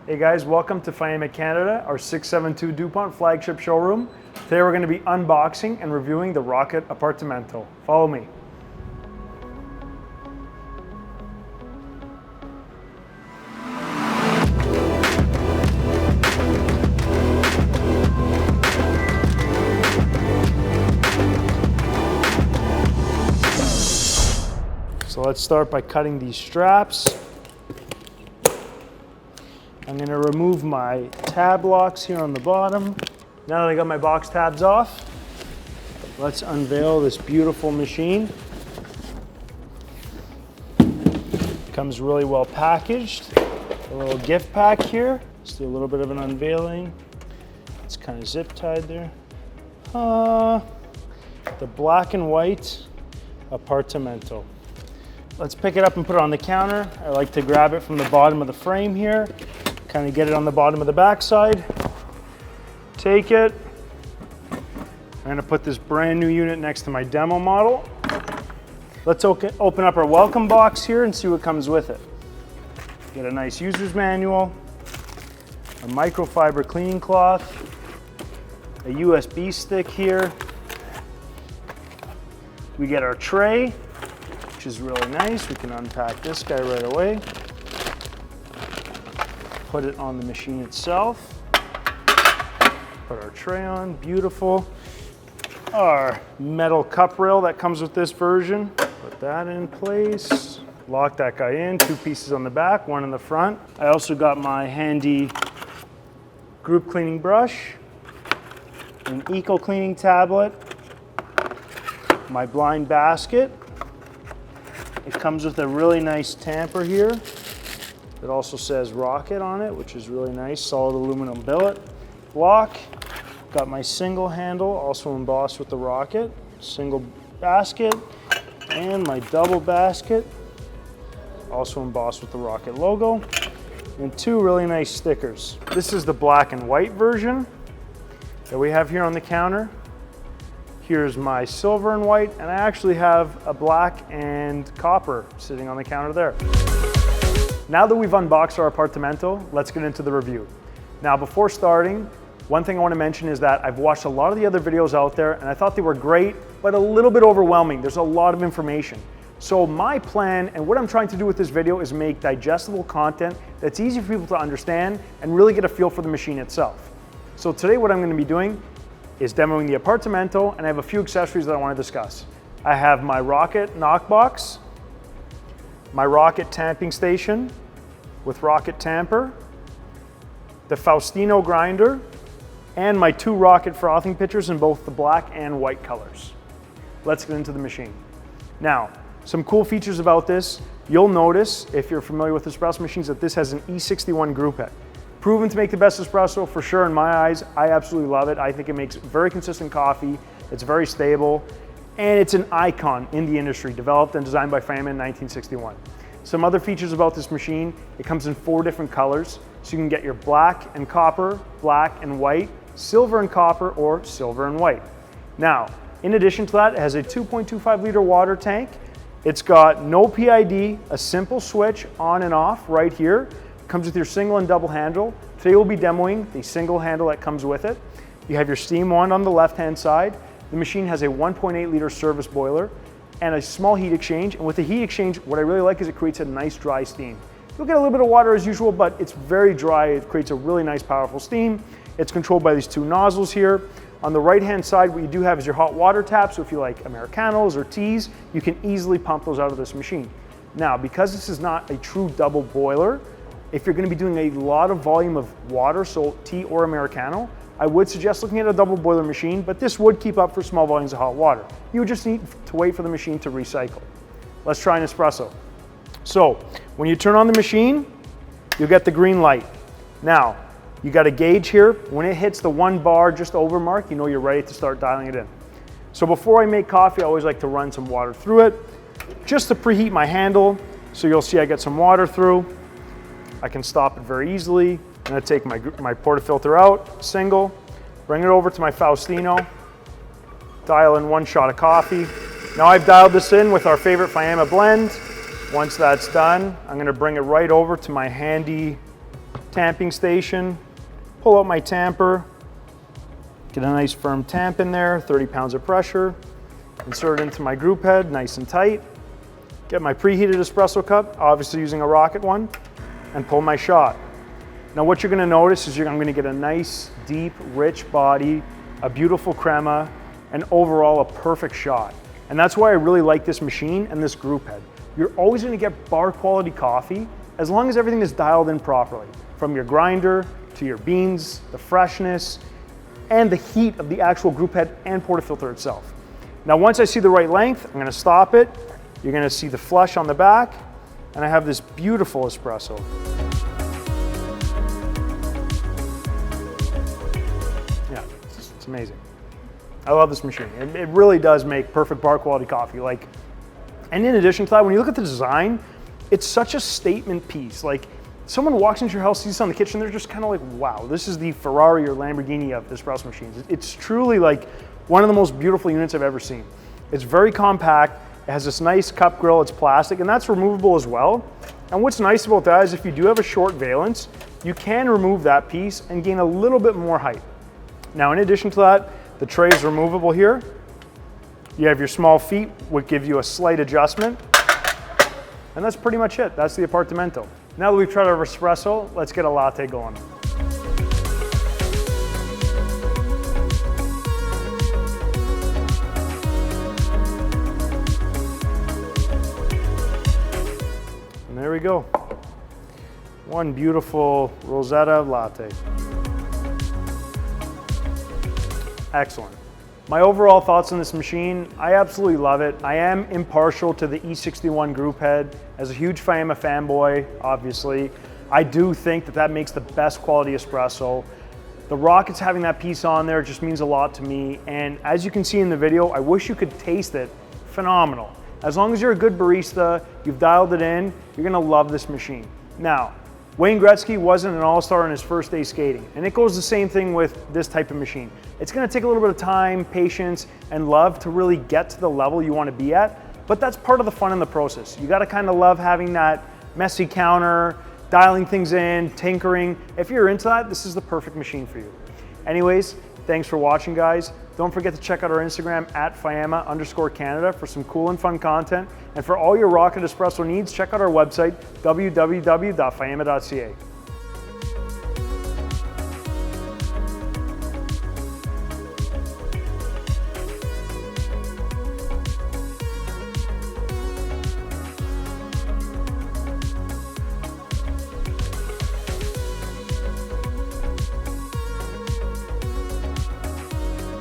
Hey guys, welcome to Fiamma Canada, our 672 DuPont flagship showroom. Today we're going to be unboxing and reviewing the Rocket Appartamento. Follow me. So let's start by cutting these straps. I'm going to remove my tab locks here on the bottom. Now that I got my box tabs off, let's unveil this beautiful machine. Comes really well packaged. A little gift pack here. Let's do a little bit of an unveiling. It's kind of zip tied there. The black and white Appartamento. Let's pick it up and put it on the counter. I like to grab it from the bottom of the frame here. Kind of get it on the bottom of the backside. Take it. I'm going to put this brand new unit next to my demo model. Let's open up our welcome box here and see what comes with it. Get a nice user's manual, a microfiber cleaning cloth, a USB stick here. We get our tray, which is really nice. We can unpack this guy right away. Put it on the machine itself. Put our tray on, beautiful. Our metal cup rail that comes with this version. Put that in place. Lock that guy in, 2 pieces on the back, 1 in the front. I also got my handy group cleaning brush, an eco cleaning tablet, my blind basket. It comes with a really nice tamper here. It also says Rocket on it, which is really nice, solid aluminum billet block. Got my single handle, also embossed with the Rocket, single basket, and my double basket, also embossed with the Rocket logo, and 2 really nice stickers. This is the black and white version that we have here on the counter. Here's my silver and white, and I actually have a black and copper sitting on the counter there. Now that we've unboxed our Appartamento, let's get into the review. Now before starting, one thing I want to mention is that I've watched a lot of the other videos out there and I thought they were great, but a little bit overwhelming. There's a lot of information. So my plan and what I'm trying to do with this video is make digestible content that's easy for people to understand and really get a feel for the machine itself. So today what I'm going to be doing is demoing the Appartamento, and I have a few accessories that I want to discuss. I have my Rocket knockbox, my Rocket tamping station with Rocket tamper, the Faustino grinder, and my 2 Rocket frothing pitchers in both the black and white colors. Let's get into the machine. Now, some cool features about this. You'll notice, if you're familiar with espresso machines, that this has an E61 group head. Proven to make the best espresso for sure in my eyes. I absolutely love it. I think it makes very consistent coffee. It's very stable. And it's an icon in the industry, developed and designed by Fiamma in 1961. Some other features about this machine, it comes in 4 different colors. So you can get your black and copper, black and white, silver and copper, or silver and white. Now, in addition to that, it has a 2.25 liter water tank. It's got no PID, a simple switch on and off right here. It comes with your single and double handle. Today we'll be demoing the single handle that comes with it. You have your steam wand on the left-hand side. The machine has a 1.8 liter service boiler and a small heat exchange. And with the heat exchange, what I really like is it creates a nice dry steam. You'll get a little bit of water as usual, but it's very dry. It creates a really nice, powerful steam. It's controlled by these 2 nozzles here. On the right-hand side, what you do have is your hot water tap. So if you like Americanos or teas, you can easily pump those out of this machine. Now, because this is not a true double boiler, if you're going to be doing a lot of volume of water, so tea or Americano, I would suggest looking at a double boiler machine, but this would keep up for small volumes of hot water. You would just need to wait for the machine to recycle. Let's try an espresso. So when you turn on the machine, you'll get the green light. Now, you got a gauge here. When it hits the 1 bar just over mark, you know you're ready to start dialing it in. So before I make coffee, I always like to run some water through it, just to preheat my handle. So you'll see I get some water through. I can stop it very easily. I'm going to take my portafilter out, single, bring it over to my Faustino, dial in 1 shot of coffee. Now I've dialed this in with our favorite Fiamma blend. Once that's done, I'm going to bring it right over to my handy tamping station, pull out my tamper, get a nice firm tamp in there, 30 pounds of pressure, insert it into my group head, nice and tight, get my preheated espresso cup, obviously using a Rocket one, and pull my shot. Now what you're gonna notice is I'm gonna get a nice, deep, rich body, a beautiful crema, and overall a perfect shot. And that's why I really like this machine and this group head. You're always gonna get bar quality coffee as long as everything is dialed in properly, from your grinder to your beans, the freshness, and the heat of the actual group head and portafilter itself. Now once I see the right length, I'm gonna stop it. You're gonna see the flush on the back, and I have this beautiful espresso. Yeah, it's amazing. I love this machine. It really does make perfect bar quality coffee. And in addition to that, when you look at the design, it's such a statement piece. Like, someone walks into your house, sees this on the kitchen, they're just kind of like, wow, this is the Ferrari or Lamborghini of espresso machines. It's truly like one of the most beautiful units I've ever seen. It's very compact. It has this nice cup grill, it's plastic, and that's removable as well. And what's nice about that is if you do have a short valence, you can remove that piece and gain a little bit more height. Now, in addition to that, the tray is removable here. You have your small feet, which give you a slight adjustment. And that's pretty much it. That's the Appartamento. Now that we've tried our espresso, let's get a latte going. And there we go. One beautiful Rosetta latte. Excellent. My overall thoughts on this machine, I absolutely love it. I am impartial to the E61 group head. As a huge Faema fanboy, obviously, I do think that makes the best quality espresso. The Rockets having that piece on there just means a lot to me. And as you can see in the video, I wish you could taste it. Phenomenal. As long as you're a good barista, you've dialed it in, you're gonna love this machine. Now, Wayne Gretzky wasn't an all-star on his first day skating, and it goes the same thing with this type of machine. It's gonna take a little bit of time, patience, and love to really get to the level you wanna be at, but that's part of the fun in the process. You gotta kinda love having that messy counter, dialing things in, tinkering. If you're into that, this is the perfect machine for you. Anyways, thanks for watching, guys. Don't forget to check out our Instagram at Faema_Canada for some cool and fun content. And for all your Rocket Espresso needs, check out our website, www.faema.ca.